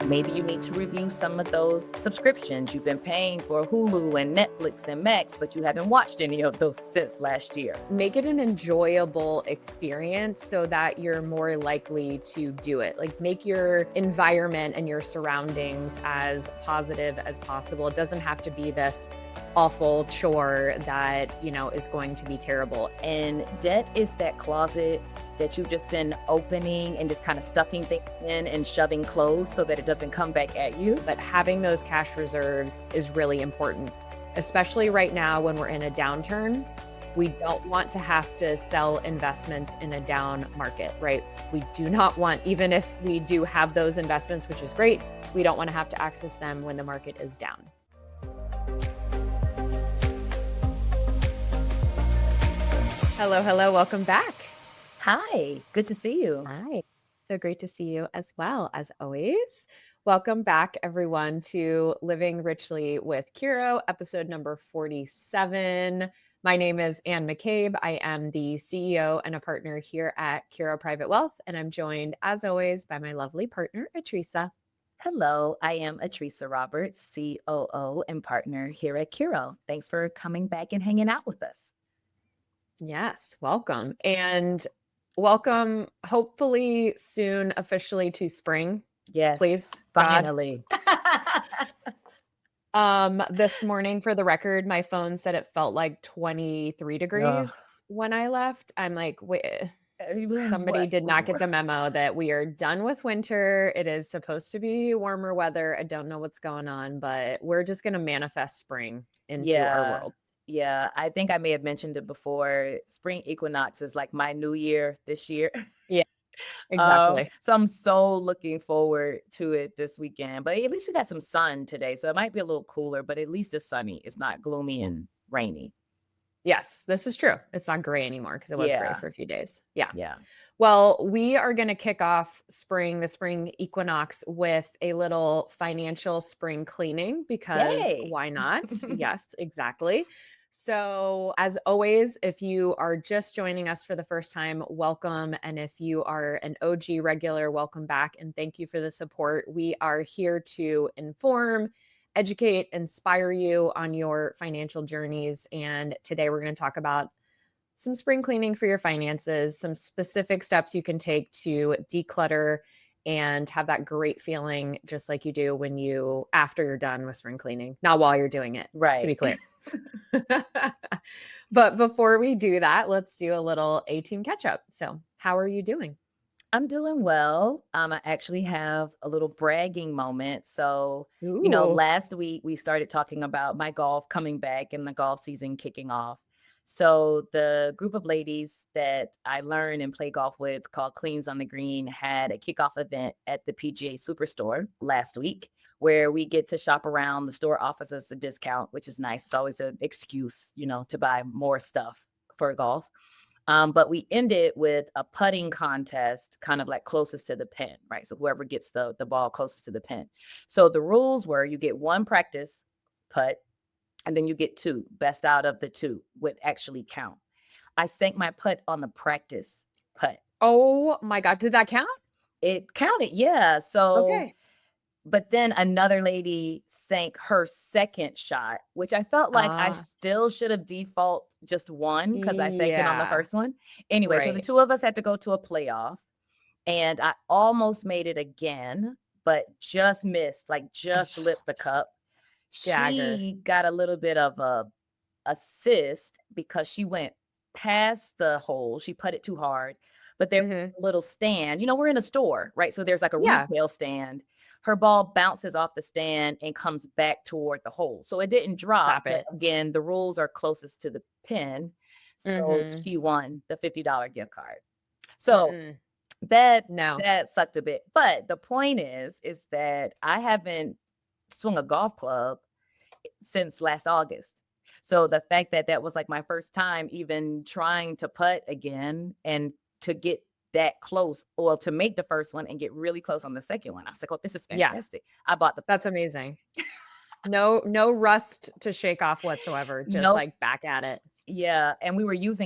Maybe you need to review some of those subscriptions. You've been paying for Hulu and Netflix and Max, but you haven't watched any of those since last year. Make it an enjoyable experience so that you're more likely to do it. Like, make your environment and your surroundings as positive as possible. It doesn't have to be this awful chore that, is going to be terrible. And debt is that closet that you've just been opening and just kind of stuffing things in and shoving clothes so that it doesn't come back at you. But having those cash reserves is really important, especially right now when we're in a downturn. We don't want to have to sell investments in a down market, right? We do not want, even if we do have those investments, which is great, we don't want to have to access them when the market is down. Hello, welcome back. Hi, good to see you. Hi, so great to see you as well, as always. Welcome back, everyone, to Living Richly with Curo, episode number 47. My name is Anne McCabe. I am the CEO and a partner here at Curo Private Wealth, and I'm joined, as always, by my lovely partner, Atricia. Hello, I am Atricia Roberts, COO and partner here at Curo. Thanks for coming back and hanging out with us. Yes, welcome. And welcome, hopefully soon, officially to spring. Yes, please, finally. This morning, for the record, my phone said it felt like 23 degrees when I left. I'm like, wait, somebody did not get the memo that we are done with winter. It is supposed to be warmer weather. I don't know what's going on, but we're just going to manifest spring into our world. Yeah, I think I may have mentioned it before. Spring equinox is like my new year this year. Yeah, exactly. So I'm so looking forward to it this weekend. But at least we got some sun today, so it might be a little cooler, but at least it's sunny. It's not gloomy and rainy. Yes, this is true. It's not gray anymore because it was gray for a few days. Yeah. Well, we are going to kick off the spring equinox with a little financial spring cleaning because why not? Yes, exactly. So as always, if you are just joining us for the first time, welcome. And if you are an OG regular, welcome back. And thank you for the support. We are here to inform, educate, inspire you on your financial journeys. And today we're going to talk about some spring cleaning for your finances, some specific steps you can take to declutter and have that great feeling just like you do after you're done with spring cleaning, not while you're doing it, right? To be clear. But before we do that, let's do a little A-team catch up. So how are you doing? I'm doing well. I actually have a little bragging moment. So, last week we started talking about my golf coming back and the golf season kicking off. So the group of ladies that I learn and play golf with called Cleans on the Green had a kickoff event at the PGA Superstore last week where we get to shop around. The store offers us a discount, which is nice. It's always an excuse, to buy more stuff for golf. But we ended with a putting contest, kind of like closest to the pin, right? So whoever gets the ball closest to the pin. So the rules were you get one practice putt, and then you get two. Best out of the two would actually count. I sank my putt on the practice putt. Oh my God. Did that count? It counted, yeah. So, okay. But then another lady sank her second shot, which I felt like I still should have default just one because I sank it on the first one. Anyway, so the two of us had to go to a playoff, and I almost made it again, but just missed, like just lit the cup. She got a little bit of a assist because she went past the hole. She putted too hard, but there's a little stand. We're in a store, right? So there's like a retail stand. Her ball bounces off the stand and comes back toward the hole. So it didn't drop. But again, the rules are closest to the pin. So she won the $50 gift card. So that sucked a bit. But the point is that I haven't swung a golf club since last August. So the fact that that was like my first time even trying to putt again and to get that close, or to make the first one and get really close on the second one, I was like, oh, this is fantastic. I bought that's amazing. No rust to shake off whatsoever. Just like back at it. Yeah. And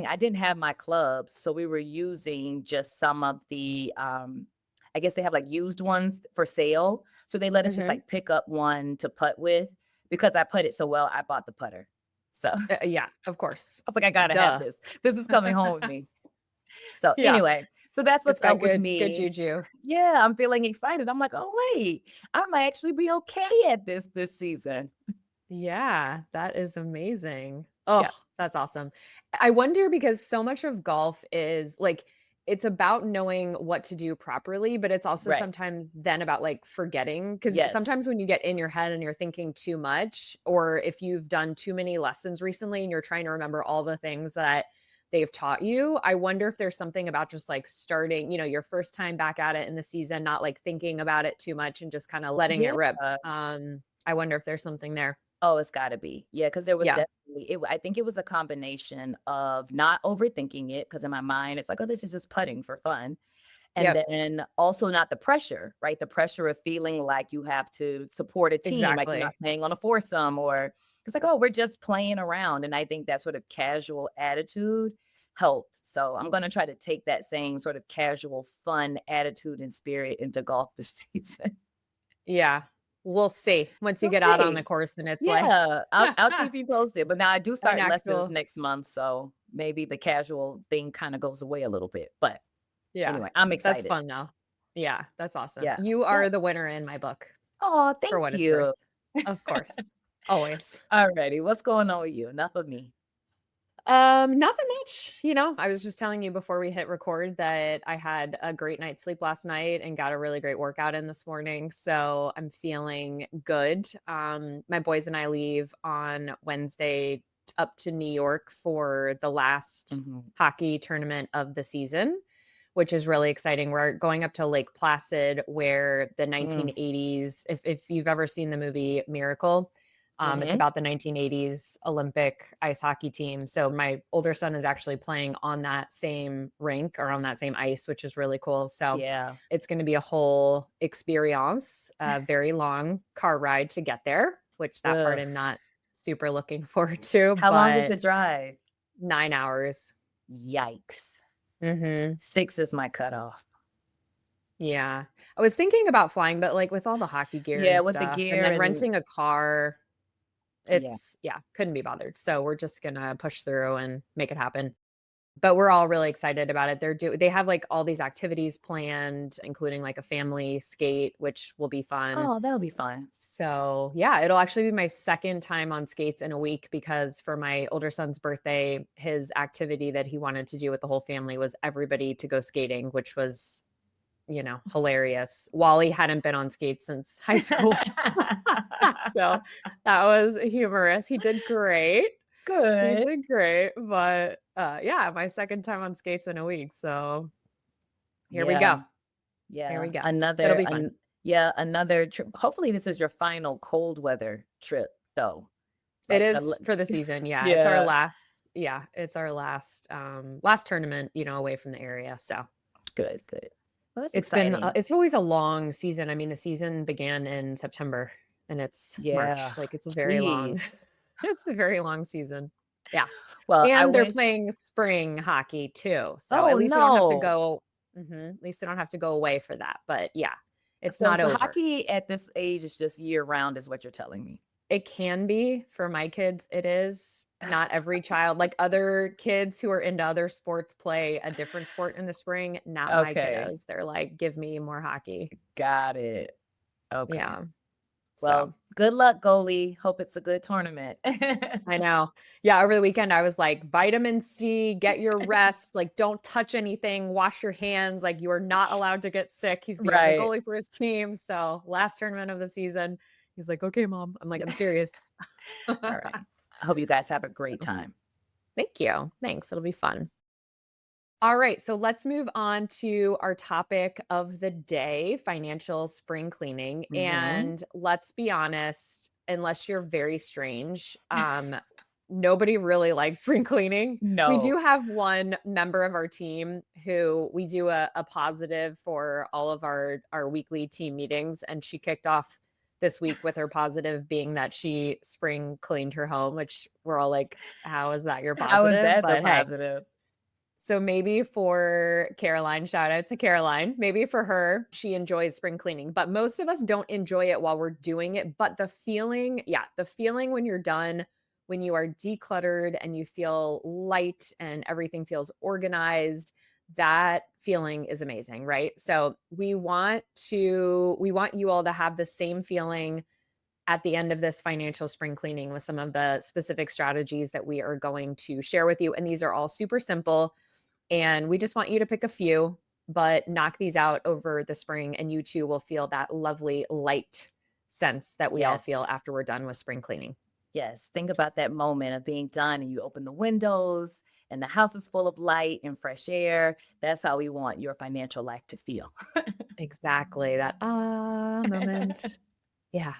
I didn't have my clubs. So we were using just some of the, I guess they have like used ones for sale. So they let us just like pick up one to putt with. Because I putted so well, I bought the putter. So Yeah, of course. I was like, I gotta have Duh. this. This is coming home with me. So Yeah. anyway, so that's It's what's got up with good me. juju. Yeah, I'm feeling excited. I'm like, oh wait, I might actually be okay at this season. Yeah, that is amazing. Yeah. Oh, that's awesome. I wonder because so much of golf is like it's about knowing what to do properly, but it's also Right. sometimes then about like forgetting because Yes. sometimes when you get in your head and you're thinking too much, or if you've done too many lessons recently and you're trying to remember all the things that they've taught you, I wonder if there's something about just like starting, your first time back at it in the season, not like thinking about it too much and just kind of letting it Yeah. rip. I wonder if there's something there. Oh, it's gotta be. Yeah, because there was Yeah. definitely I think it was a combination of not overthinking it, because in my mind, it's like, "Oh, this is just putting for fun." And Yep. then also not the pressure, right? The pressure of feeling like you have to support a team, like you're not Exactly. playing on a foursome, or it's like, "Oh, we're just playing around." And I think that sort of casual attitude helped. So I'm gonna try to take that same sort of casual, fun attitude and spirit into golf this season. Yeah. We'll see once you We'll get out on the see. course and it's like Yeah, I'll keep you posted, but now I do an start lessons actual next month, so maybe the casual thing kinda goes away a little bit, but yeah. anyway, I'm That's excited. fun though. Yeah, that's awesome. Yeah. You Yep. are the winner in my book Aw, for thank what it's worth. you. Of course. Always. Alrighty, what's going on with you? Enough of me. Nothing much. I was just telling you before we hit record that I had a great night's sleep last night and got a really great workout in this morning. So I'm feeling good. My boys and I leave on Wednesday up to New York for the last Mhm. hockey tournament of the season, which is really exciting. We're going up to Lake Placid where the Mm. 1980s, if you've ever seen the movie Miracle, it's Mhm. about the 1980s Olympic ice hockey team. So my older son is actually playing on that same rink or on that same ice, which is really cool. So Yeah. it's going to be a whole experience, a very long car ride to get there, which that part Ugh. I'm not super looking forward to, How long is but the drive? 9 hours. Yikes. Hmm. 6 is my cutoff. Yeah. I was thinking about flying, but like with all the hockey gear Yeah, and with the stuff, and gear then and renting a car, yeah. couldn't be bothered. So we're just gonna push through and make it happen. But we're all really excited about it. They have like all these activities planned, including like a family skate, which will be fun. Oh, that'll be fun. So yeah, it'll actually be my second time on skates in a week because for my older son's birthday, his activity that he wanted to do with the whole family was everybody to go skating, which was hilarious. Wally hadn't been on skates since high school. So that was humorous. He did great. He Good. did great. But yeah, my second time on skates in a week. So here we Yeah. go. Here we Yeah, go. It'll another be fun. an yeah, another trip. Hopefully, this is your final cold weather trip, though. It Like, is for the season. Yeah. yeah, It's our last tournament, away from the area. So good, good. Well, that's exciting. it's always a long season. I mean, the season began in September and it's March. Yeah, Like it's a very long, jeez. it's a very long season. Yeah. Well, I And they're wish. playing spring hockey too. So at Oh least we don't have to no. go. At least we don't have to go away for that. But yeah, it's So, not so over. hockey at this age is just year round, is what you're telling me. It can be for my kids. It is not every child, like other kids who are into other sports play a different sport in the spring. Not my Okay, kiddos. They're like, give me more hockey. got it. Okay. Yeah. So Well, good luck, goalie. Hope it's a good tournament. I know. Yeah, over the weekend, I was like, vitamin C, get your rest, like, don't touch anything, wash your hands, like, you are not allowed to get sick. He's the only Right. goalie for his team. So, last tournament of the season, he's like, okay, mom. I'm like, I'm serious. All right. I hope you guys have a great So, time. thank you. Thanks. It'll be fun. All right. So, let's move on to our topic of the day financial spring cleaning. Mhm. And let's be honest, unless you're very strange, nobody really likes spring cleaning. We do No. have one member of our team who we do a positive for all of our weekly team meetings, and she kicked off this week with her positive being that she spring cleaned her home, which we're all like, how is that your How is positive? that the But hey, positive? So maybe for Caroline, shout out to Caroline. Maybe for her, she enjoys spring cleaning, but most of us don't enjoy it while we're doing it. But the feeling, yeah, the feeling when you're done, when you are decluttered and you feel light and everything feels organized, that feeling is amazing, right? So we want you all to have the same feeling at the end of this financial spring cleaning with some of the specific strategies that we are going to share with you. And these are all super simple. And we just want you to pick a few, but knock these out over the spring, and you too will feel that lovely light sense that we all feel Yes. after we're done with spring cleaning. Yes. Think about that moment of being done and you open the windows and the house is full of light and fresh air. That's how we want your financial life to feel. Exactly. That moment. Yeah.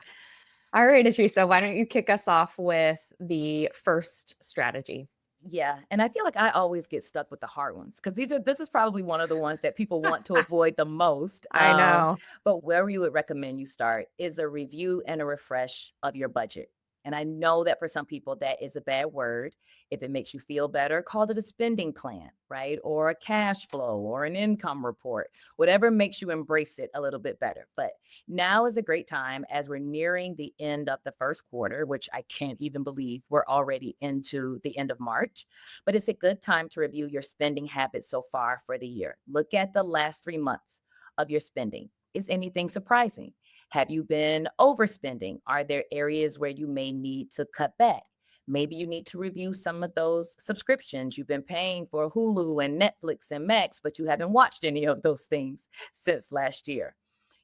All right, Atricia, why don't you kick us off with the first strategy? Yeah, and I feel like I always get stuck with the hard ones because this is probably one of the ones that people want to avoid the most. I know. But where we would recommend you start is a review and a refresh of your budget. And I know that for some people that is a bad word. If it makes you feel better, call it a spending plan, right? Or a cash flow or an income report, whatever makes you embrace it a little bit better. But now is a great time as we're nearing the end of the first quarter, which I can't even believe we're already into the end of March. But it's a good time to review your spending habits so far for the year. Look at the last 3 months of your spending. Is anything surprising? Have you been overspending? Are there areas where you may need to cut back? Maybe you need to review some of those subscriptions you've been paying for Hulu and Netflix and Max, but you haven't watched any of those things since last year.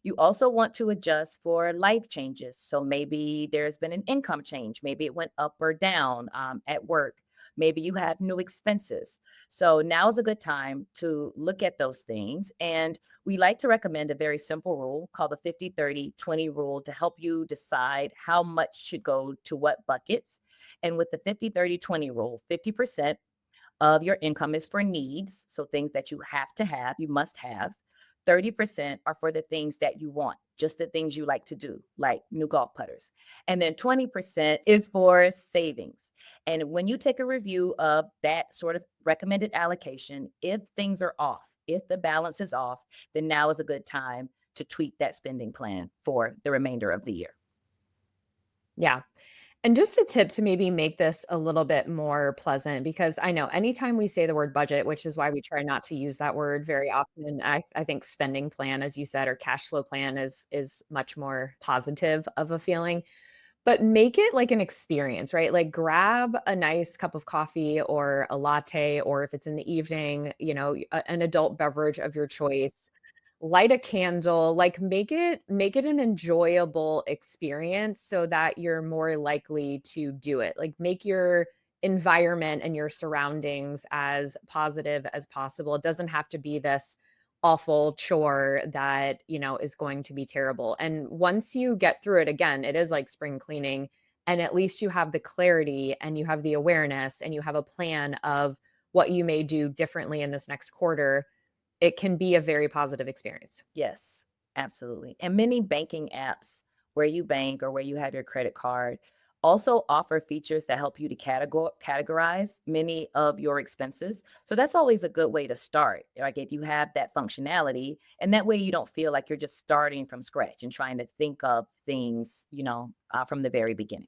You also want to adjust for life changes. So maybe there's been an income change. Maybe it went up or down at work. Maybe you have new expenses. So now is a good time to look at those things. And we like to recommend a very simple rule called the 50-30-20 rule to help you decide how much should go to what buckets. And with the 50-30-20 rule, 50% of your income is for needs, so things that you have to have, you must have. 30% are for the things that you want, just the things you like to do, like new golf putters. And then 20% is for savings. And when you take a review of that sort of recommended allocation, if things are off, if the balance is off, then now is a good time to tweak that spending plan for the remainder of the year. Yeah. And just a tip to maybe make this a little bit more pleasant, because I know anytime we say the word budget, which is why we try not to use that word very often, I think spending plan, as you said, or cash flow plan is much more positive of a feeling. But make it like an experience, right? Like grab a nice cup of coffee or a latte, or if it's in the evening, an adult beverage of your choice. Light a candle, like make it an enjoyable experience so that you're more likely to do it. Like make your environment and your surroundings as positive as possible. It doesn't have to be this awful chore that, is going to be terrible. And once you get through it, again, it is like spring cleaning, and at least you have the clarity and you have the awareness and you have a plan of what you may do differently in this next quarter. It can be a very positive experience. Yes, absolutely. And many banking apps where you bank or where you have your credit card also offer features that help you to categorize many of your expenses. So that's always a good way to start. Like if you have that functionality, and that way you don't feel like you're just starting from scratch and trying to think of things, from the very beginning.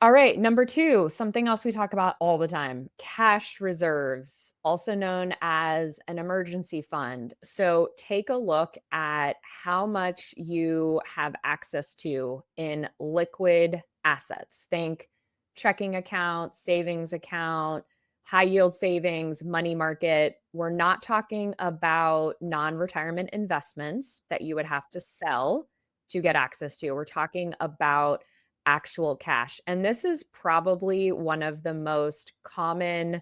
All right, number 2, something else we talk about all the time, cash reserves, also known as an emergency fund. So take a look at how much you have access to in liquid assets. Think checking account, savings account, high yield savings, money market. We're not talking about non-retirement investments that you would have to sell to get access to. We're talking about actual cash. And this is probably one of the most common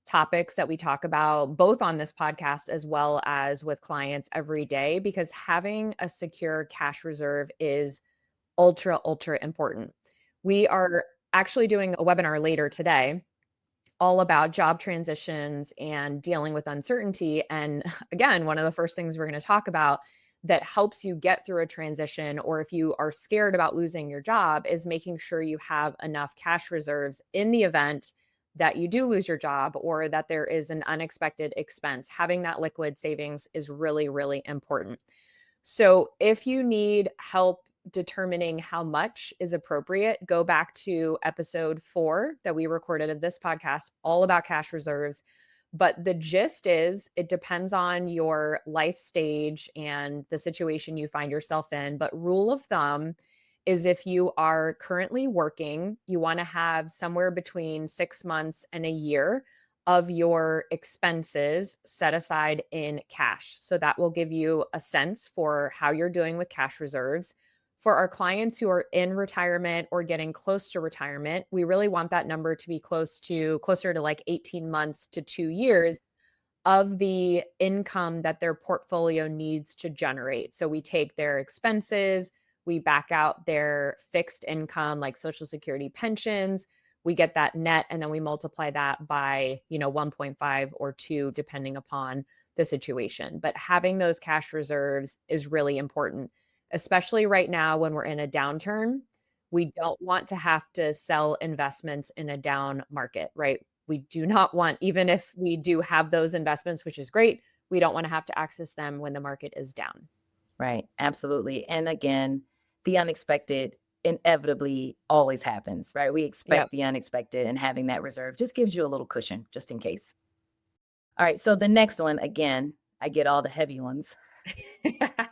topics that we talk about both on this podcast as well as with clients every day, because having a secure cash reserve is ultra, ultra important. We are actually doing a webinar later today all about job transitions and dealing with uncertainty. And again, one of the first things we're going to talk about that helps you get through a transition, or if you are scared about losing your job, is making sure you have enough cash reserves in the event that you do lose your job or that there is an unexpected expense, having that liquid savings is really, really important. So if you need help determining how much is appropriate, go back to episode 4 that we recorded of this podcast, all about cash reserves. But the gist is it depends on your life stage and the situation you find yourself in. But rule of thumb is if you are currently working, you want to have somewhere between 6 months and a year of your expenses set aside in cash. So that will give you a sense for how you're doing with cash reserves. For our clients who are in retirement or getting close to retirement, we really want that number to be closer to like 18 months to 2 years of the income that their portfolio needs to generate. So we take their expenses, we back out their fixed income like social security, pensions, we get that net, and then we multiply that by, 1.5 or 2 depending upon the situation. But having those cash reserves is really important, especially right now when we're in a downturn. We don't want to have to sell investments in a down market, right? We do not want, even if we do have those investments, which is great, we don't want to have to access them when the market is down. Right. Absolutely. And again, the unexpected inevitably always happens, right? We expect the unexpected, and having that reserve just gives you a little cushion just in case. All right. So the next one, again, I get all the heavy ones.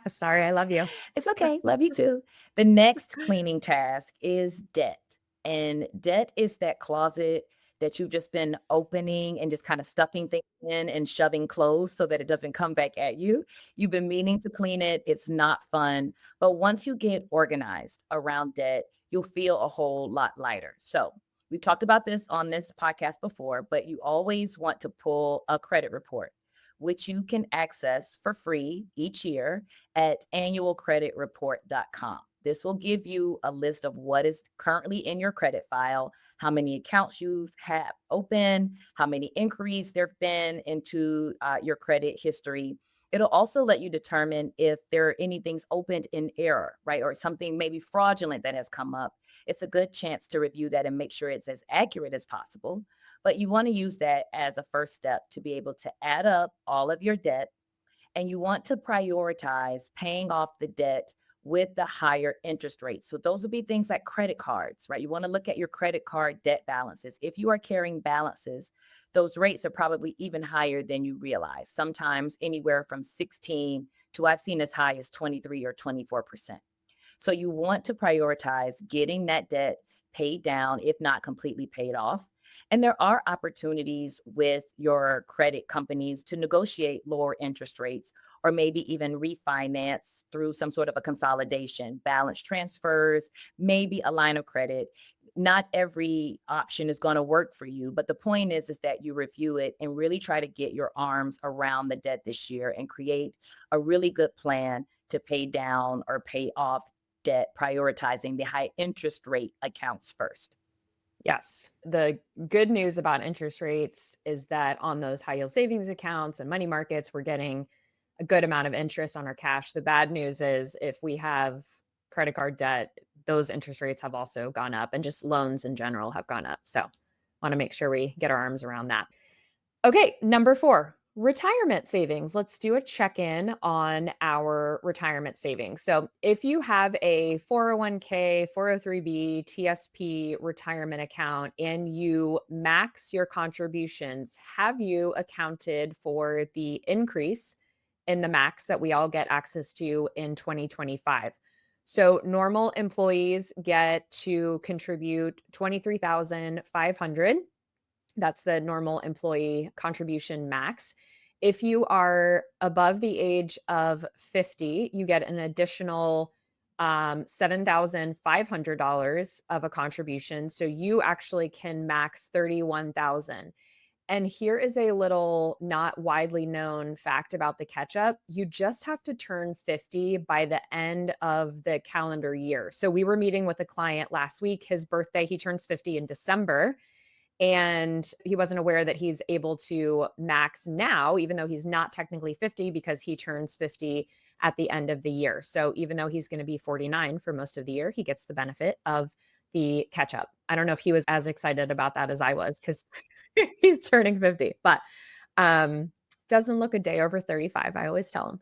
Sorry, I love you. It's okay. Love you too. The next cleaning task is debt. And debt is that closet that you've just been opening and just kind of stuffing things in and shoving clothes so that it doesn't come back at you. You've been meaning to clean it. It's not fun. But once you get organized around debt, you'll feel a whole lot lighter. So we've talked about this on this podcast before, but you always want to pull a credit report, which you can access for free each year at annualcreditreport.com. This will give you a list of what is currently in your credit file, how many accounts you have open, how many inquiries there have been into your credit history. It'll also let you determine if there are any things opened in error, right? Or something maybe fraudulent that has come up. It's a good chance to review that and make sure it's as accurate as possible. But you want to use that as a first step to be able to add up all of your debt, and you want to prioritize paying off the debt with the higher interest rates. So those would be things like credit cards, right? You want to look at your credit card debt balances. If you are carrying balances, those rates are probably even higher than you realize. Sometimes anywhere from 16 to I've seen as high as 23 or 24%. So you want to prioritize getting that debt paid down, if not completely paid off. And there are opportunities with your credit companies to negotiate lower interest rates, or maybe even refinance through some sort of a consolidation, balance transfers, maybe a line of credit. Not every option is going to work for you, but the point is that you review it and really try to get your arms around the debt this year and create a really good plan to pay down or pay off debt, prioritizing the high interest rate accounts first. Yes. The good news about interest rates is that on those high yield savings accounts and money markets, we're getting a good amount of interest on our cash. The bad news is if we have credit card debt, those interest rates have also gone up, and just loans in general have gone up. So want to make sure we get our arms around that. Okay, number 4, retirement savings. Let's do a check-in on our retirement savings. So if you have a 401k, 403b, TSP retirement account and you max your contributions, have you accounted for the increase in the max that we all get access to in 2025? So normal employees get to contribute 23,500. That's the normal employee contribution max. If you are above the age of 50, you get an additional $7,500 of a contribution. So you actually can max 31,000. And here is a little not widely known fact about the catch up. You just have to turn 50 by the end of the calendar year. So we were meeting with a client last week. His birthday, he turns 50 in December. And he wasn't aware that he's able to max now, even though he's not technically 50, because he turns 50 at the end of the year. So even though he's going to be 49 for most of the year, he gets the benefit of the ketchup. I don't know if he was as excited about that as I was because he's turning 50, but doesn't look a day over 35. I always tell him.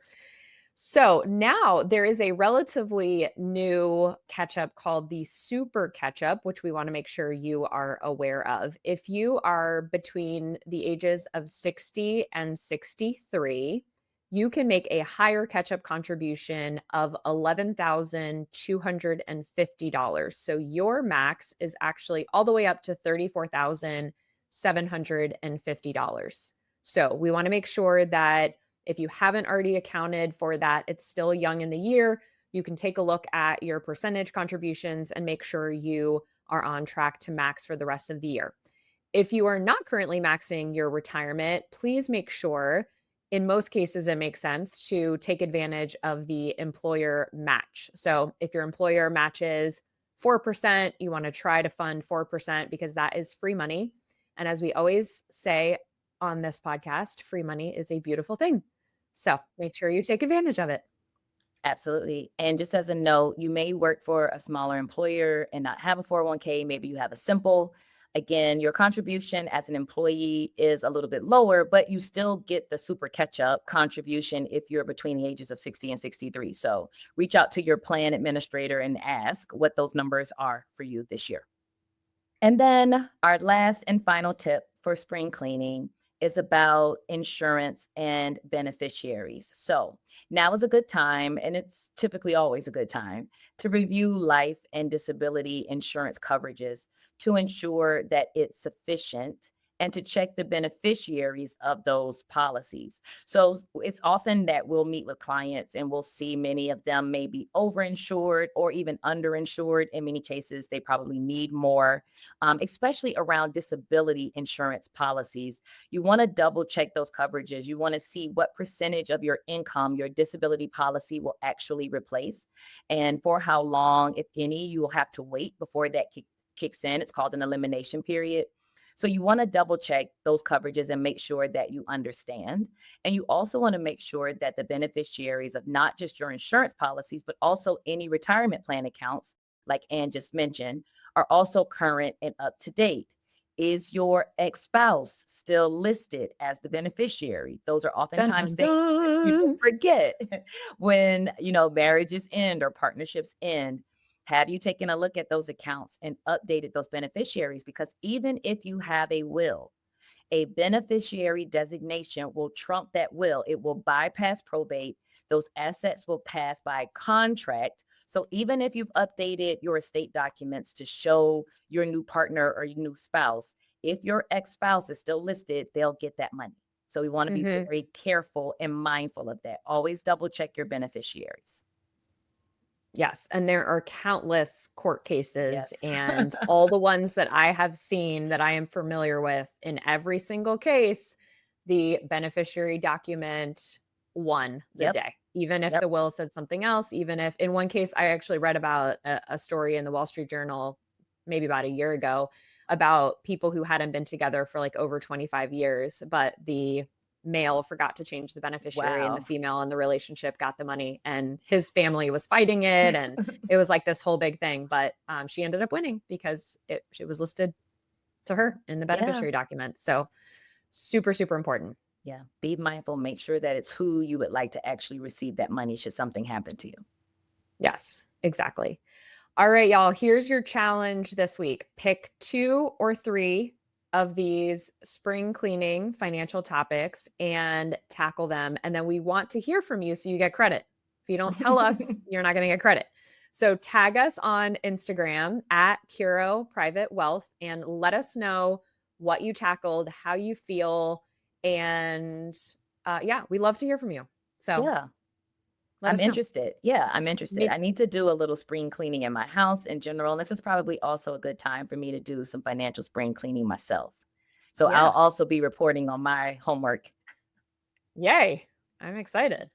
So now there is a relatively new ketchup called the super ketchup, which we want to make sure you are aware of. If you are between the ages of 60 and 63, you can make a higher ketchup contribution of $11,250. So your max is actually all the way up to $34,750. So we want to make sure that if you haven't already accounted for that, it's still young in the year. You can take a look at your percentage contributions and make sure you are on track to max for the rest of the year. If you are not currently maxing your retirement, please make sure, in most cases, it makes sense to take advantage of the employer match. So if your employer matches 4%, you want to try to fund 4% because that is free money. And as we always say on this podcast, free money is a beautiful thing. So make sure you take advantage of it. Absolutely. And just as a note, you may work for a smaller employer and not have a 401k. Maybe you have a simple. Again, your contribution as an employee is a little bit lower, but you still get the super catch up contribution if you're between the ages of 60 and 63. So reach out to your plan administrator and ask what those numbers are for you this year. And then our last and final tip for spring cleaning is about insurance and beneficiaries. So now is a good time, and it's typically always a good time to review life and disability insurance coverages to ensure that it's sufficient and to check the beneficiaries of those policies. So it's often that we'll meet with clients and we'll see many of them may be overinsured or even underinsured. In many cases, they probably need more, especially around disability insurance policies. You want to double check those coverages. You want to see what percentage of your income your disability policy will actually replace and for how long, if any, you will have to wait before that kicks in. It's called an elimination period. So you want to double check those coverages and make sure that you understand. And you also want to make sure that the beneficiaries of not just your insurance policies, but also any retirement plan accounts, like Ann just mentioned, are also current and up to date. Is your ex-spouse still listed as the beneficiary? Those are oftentimes things people forget when, marriages end or partnerships end. Have you taken a look at those accounts and updated those beneficiaries? Because even if you have a will, a beneficiary designation will trump that will. It will bypass probate. Those assets will pass by contract. So even if you've updated your estate documents to show your new partner or your new spouse, if your ex-spouse is still listed, they'll get that money. So we want to be very careful and mindful of that. Always double check your beneficiaries. Yes. And there are countless court cases and all the ones that I have seen that I am familiar with. In every single case, the beneficiary document won the day, even if the will said something else. Even if in one case, I actually read about a story in the Wall Street Journal maybe about a year ago about people who hadn't been together for like over 25 years, but the male forgot to change the beneficiary and the female in the relationship got the money, and his family was fighting it. And it was like this whole big thing, but she ended up winning because it was listed to her in the beneficiary document. So super, super important. Yeah. Be mindful, make sure that it's who you would like to actually receive that money should something happen to you. Yes, exactly. All right, y'all, here's your challenge this week. Pick 2 or 3 of these spring cleaning financial topics and tackle them. And then we want to hear from you so you get credit. If you don't tell us, you're not going to get credit. So tag us on Instagram at Curo Private Wealth and let us know what you tackled, how you feel. And we love to hear from you. So I'm interested. Yeah, I'm interested. I need to do a little spring cleaning in my house in general. And this is probably also a good time for me to do some financial spring cleaning myself. So I'll also be reporting on my homework. Yay. I'm excited.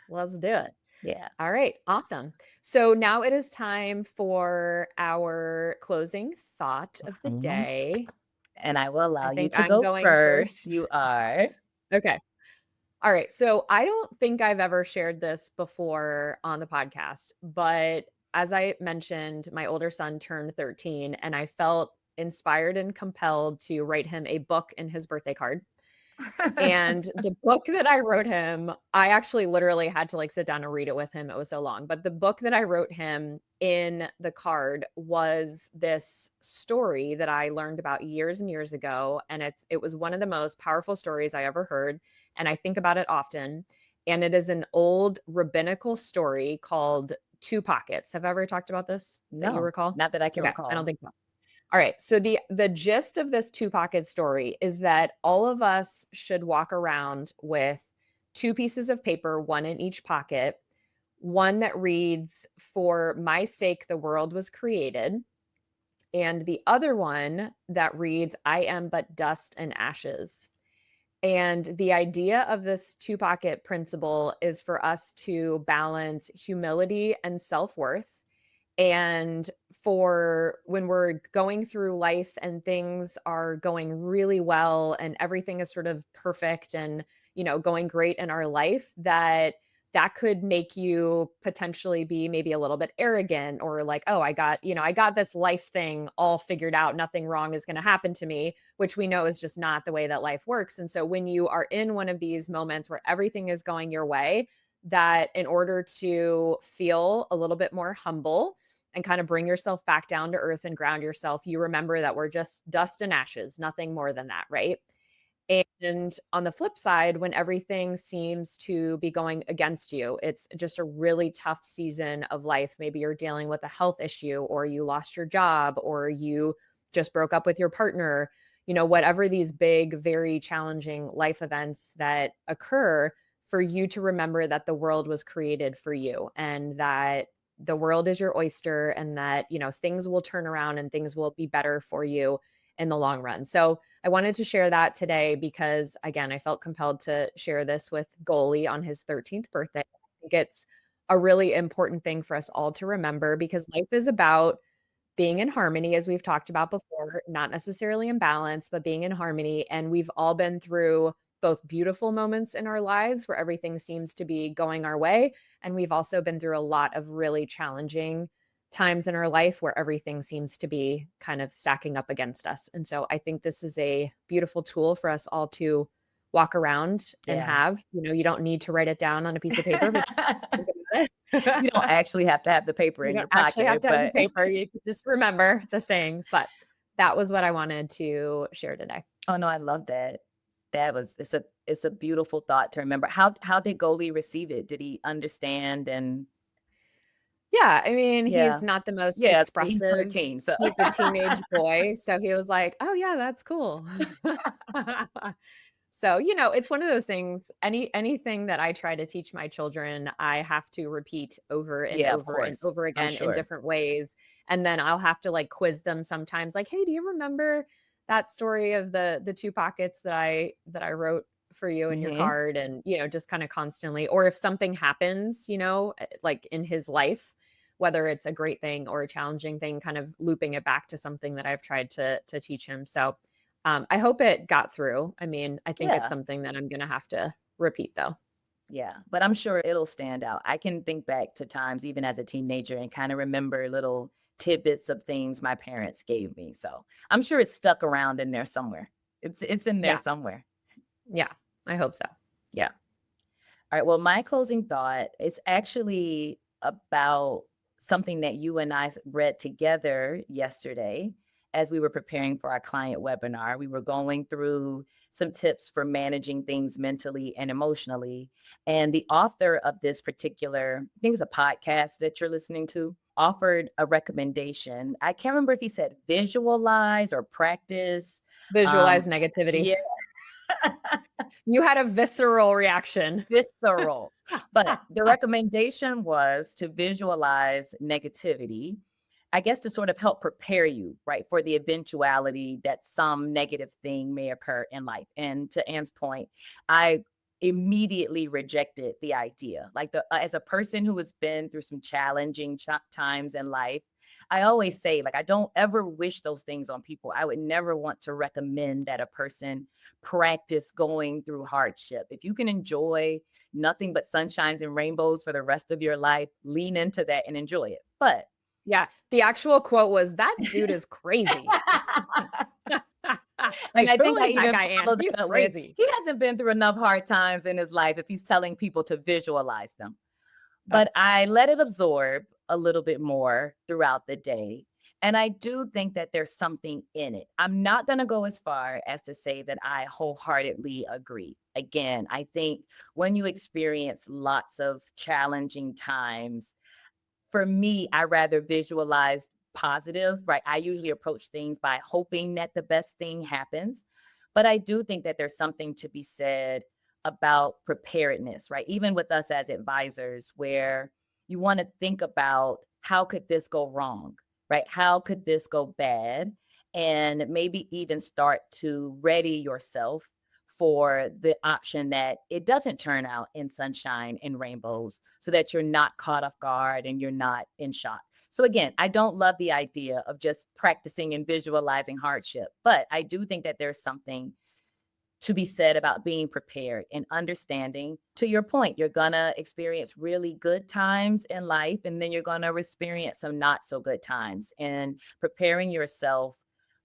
Let's do it. Yeah. All right. Awesome. So now it is time for our closing thought of the day. And I will allow you to go first. You are. Okay. All right. So I don't think I've ever shared this before on the podcast, but as I mentioned, my older son turned 13 and I felt inspired and compelled to write him a book in his birthday card. And the book that I wrote him, I actually literally had to, like, sit down and read it with him, it was so long, but the book that I wrote him in the card was this story that I learned about years and years ago, and it was one of the most powerful stories I ever heard, and I think about it often, and it is an old rabbinical story called Two Pockets. Have I ever talked about this that you No, recall? not that I can Okay, I don't recall. think so. All right. So the gist of this two pocket story is that all of us should walk around with two pieces of paper, one in each pocket, one that reads, "For my sake the world was created," and the other one that reads, "I am but dust and ashes." And the idea of this two pocket principle is for us to balance humility and self-worth, and for when we're going through life and things are going really well and everything is sort of perfect and, going great in our life, that could make you potentially be maybe a little bit arrogant or like, "Oh, I got this life thing all figured out. Nothing wrong is going to happen to me," which we know is just not the way that life works. And so when you are in one of these moments where everything is going your way, that in order to feel a little bit more humble and kind of bring yourself back down to earth and ground yourself, you remember that we're just dust and ashes, nothing more than that, right? And on the flip side, when everything seems to be going against you, it's just a really tough season of life. Maybe you're dealing with a health issue, or you lost your job, or you just broke up with your partner, whatever these big, very challenging life events that occur, for you to remember that the world was created for you and that the world is your oyster and that, things will turn around and things will be better for you in the long run. So, I wanted to share that today because, again, I felt compelled to share this with Goalie on his 13th birthday. I think it's a really important thing for us all to remember because life is about being in harmony, as we've talked about before, not necessarily in balance, but being in harmony. And we've all been through both beautiful moments in our lives where everything seems to be going our way. And we've also been through a lot of really challenging times in our life where everything seems to be kind of stacking up against us. And so I think this is a beautiful tool for us all to walk around and Yeah. have. You don't need to write it down on a piece of paper, but think about You don't it. actually have to have the paper You in don't your actually have pocket, to have the but paper, you could just remember the sayings, but that was what I wanted to share today. oh, no, I love that. It's a beautiful thought to remember. How did Goalie receive it? Did he understand and Yeah, I mean, he's yeah. not the most Yeah, he's expressive. 13, so He's a teenage boy, so he was like, "Oh, yeah, that's cool." So, it's one of those things, anything that I try to teach my children, I have to repeat over and yeah, of over and course. over I'm again in sure. different ways, and then I'll have to, like, quiz them sometimes, like, "Hey, do you remember that story of the 2 pockets that I wrote for you in your Mhm. card?" And, just kinda constantly, or if something happens, like, in his life, whether it's a great thing or a challenging thing, kind of looping it back to something that I've tried to teach him. So, I hope it got through. I mean, I think it's Yeah. something that I'm gonna have to repeat though. Yeah, but I'm sure it'll stand out. I can think back to times even as a teenager and kinda remember little tidbits of things my parents gave me, so I'm sure it's stuck around in there somewhere. It's in there Yeah, somewhere. yeah, I hope so. Yeah. Alright, well, my closing thought is actually about something that you and I read together yesterday as we were preparing for our client webinar. We were going through some tips for managing things mentally and emotionally, and the author of this particular I think it's a podcast that you're listening to, offered a recommendation. I can't remember if he said visualize or practice, Visualize um negativity. yeah. You had a visceral reaction. Visceral. But the recommendation was to visualize negativity, I guess to sort of help prepare you, right, for the eventuality that some negative thing may occur in life. And to Anne's point, I immediately rejected the idea. Like as a person who has been through some challenging times in life, I always say, like, I don't ever wish those things on people. I would never want to recommend that a person practice going through hardship. If you can enjoy nothing but sunshines and rainbows for the rest of your life, lean into that and enjoy it. But yeah, the actual quote was, "That dude is crazy." and Like, I who think I is that even guy, Ann? followed He's that up with, crazy. he hasn't been through enough hard times in his life if he's telling people to visualize them. Oh, But I let it absorb a little bit more throughout the day. And I do think that there's something in it. I'm not going to go as far as to say that I wholeheartedly agree. Again, I think when you experience lots of challenging times, for me, I rather visualize positive, right? I usually approach things by hoping that the best thing happens. But I do think that there's something to be said about preparedness, right? Even with us as advisors, where you want to think about how could this go wrong, right? How could this go bad? And maybe even start to ready yourself for the option that it doesn't turn out in sunshine and rainbows so that you're not caught off guard and you're not in shock. So again, I don't love the idea of just practicing and visualizing hardship, but I do think that there's something to be said about being prepared and understanding. To your point, you're going to experience really good times in life, and then you're going to experience some not so good times. And preparing yourself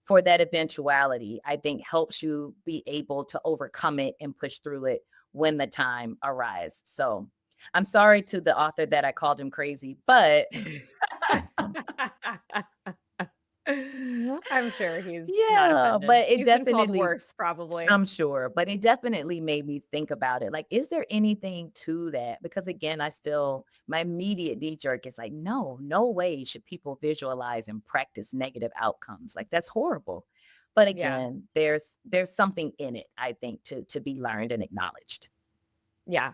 for that eventuality, I think, helps you be able to overcome it and push through it when the time arrives. So I'm sorry to the author that I called him crazy, but I'm sure he's not yeah, offended. but it He's been called definitely, worse, probably. I'm sure, but it definitely made me think about it. Like, is there anything to that? Because again, my immediate knee jerk is like, no, no way should people visualize and practice negative outcomes. Like, that's horrible. But Yeah. again, there's something in it, I think, to be learned and acknowledged. Yeah.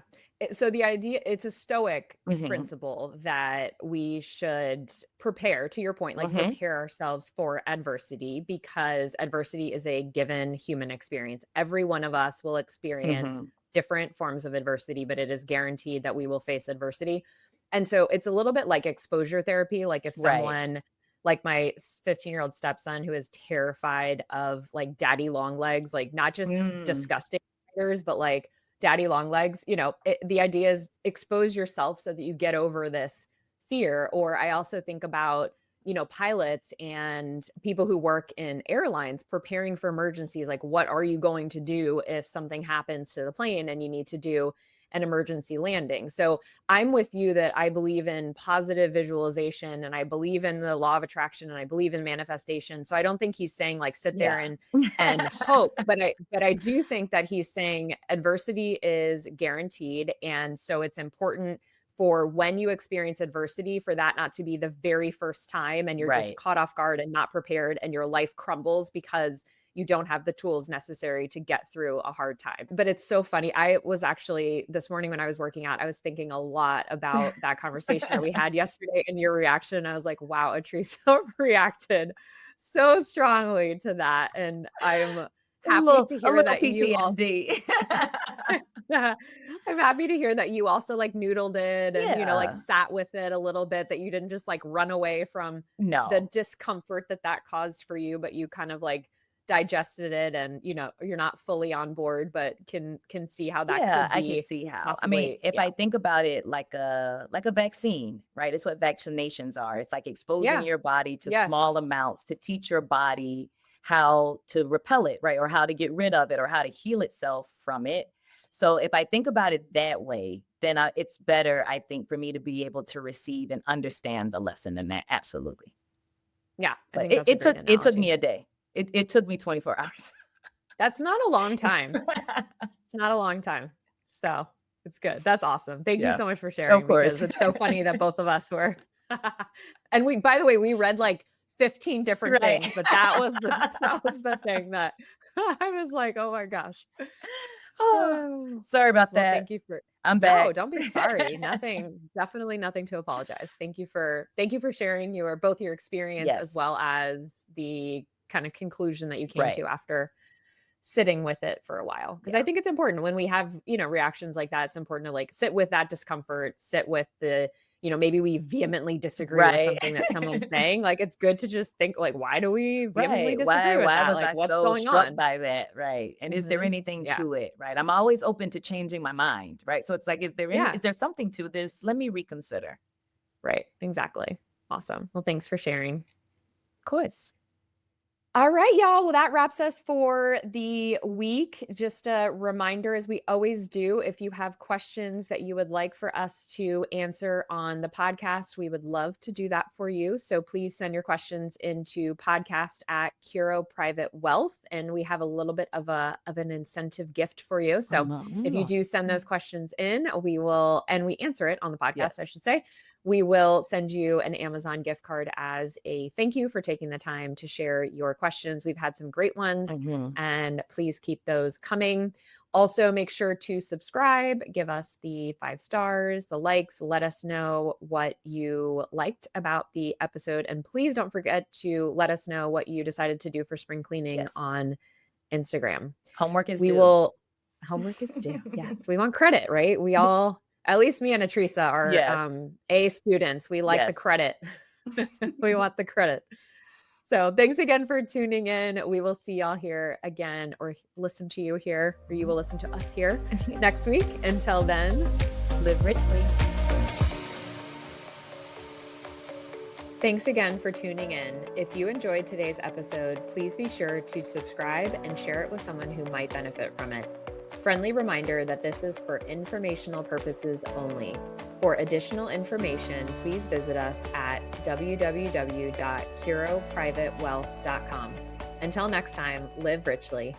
So the idea, it's a stoic Hmm. principle that we should prepare, to your point, like Hmm. prepare ourselves for adversity, because adversity is a given human experience. Every one of us will experience Hmm. different forms of adversity, but it is guaranteed that we will face adversity. And so it's a little bit like exposure therapy. Like if Right. someone, like my 15-year-old stepson who is terrified of like daddy long legs, like not just Mm. disgusting spiders, but like daddy long legs, the idea is expose yourself so that you get over this fear. Or I also think about, pilots and people who work in airlines preparing for emergencies. Like, what are you going to do if something happens to the plane and you need to do an emergency landing? So I'm with you that I believe in positive visualization and I believe in the law of attraction and I believe in manifestation. So I don't think he's saying like sit there Yeah. and hope, but I do think that he's saying adversity is guaranteed, and so it's important for when you experience adversity for that not to be the very first time and you're just Right. caught off guard and not prepared and your life crumbles because you don't have the tools necessary to get through a hard time. But it's so funny. I was actually this morning when I was working out, I was thinking a lot about that conversation that we had yesterday and your reaction. I was like, wow, Atricia reacted so strongly to that. And I'm a happy little to a hear little that you also PTSD. I'm happy to hear that you also like noodled it and like Yeah. sat with it a little bit, that you didn't just like run away from the No. discomfort that that caused for you, but you kind of like digested it and you're not fully on board but can see how that Yeah, could I can be see how. I mean, possibly. if Yeah. I think about it like a vaccine, right? It's what vaccinations are. It's like exposing Yeah. your body to Yes. small amounts to teach your body how to repel it, right? Or how to get rid of it or how to heal itself from it. So if I think about it that way, then it's better, I think, for me to be able to receive and understand the lesson in that. Absolutely. Yeah, I But think it, that's a it great took it took analogy. me a day. It took me 24 hours. That's not a long time. It's not a long time. So, it's good. That's awesome. Thank you Yeah. so much for Of sharing, because course. it's so funny that both of us were and we, by the way, we read like 15 different Right. things, but that was the thing that I was like, "Oh my gosh." Oh, Oh. sorry about Well, that. thank you for I'm No, back. don't be sorry. Nothing, definitely nothing to apologize. Thank you for sharing both your experience as Yes, well as the kind of conclusion that you came to right. after sitting with it for a while. Because I think it's important when we have, reactions like that, it's important to like sit with that discomfort, sit with the, maybe we vehemently disagree with something that soone's saying. Like, it's good to just think like, why do we vehemently disagree with Why that? was Like, I what's so going struck on? by that? Right. And is there anything Yeah. to it? Right. I'm always open to changing my mind. Right. So it's like, is there something to this? Let me reconsider. Right. Exactly. Awesome. Well, thanks for sharing. Of course. All right, y'all. Well, that wraps us for the week. Just a reminder, as we always do, if you have questions that you would like for us to answer on the podcast, we would love to do that for you. So please send your questions into podcast@Curo Private Wealth, and we have a little bit of an incentive gift for you. So if you do send those questions in, we will, and we answer it on the podcast, I should say, we will send you an Amazon gift card as a thank you for taking the time to share your questions. We've had some great ones, and please keep those coming. Also, make sure to subscribe, give us the 5 stars, the likes, let us know what you liked about the episode. And please don't forget to let us know what you decided to do for spring cleaning on Instagram. Homework is due. Homework is due. Yes. We want credit, right? We all, at least me and Atricia are A students. We like the credit. We want the credit. So thanks again for tuning in. We will see y'all here again, or listen to you here, or you will listen to us here next week. Until then, live richly. Thanks again for tuning in. If you enjoyed today's episode, please be sure to subscribe and share it with someone who might benefit from it. Friendly reminder that this is for informational purposes only. For additional information, please visit us at www.curoprivatewealth.com. Until next time, live richly.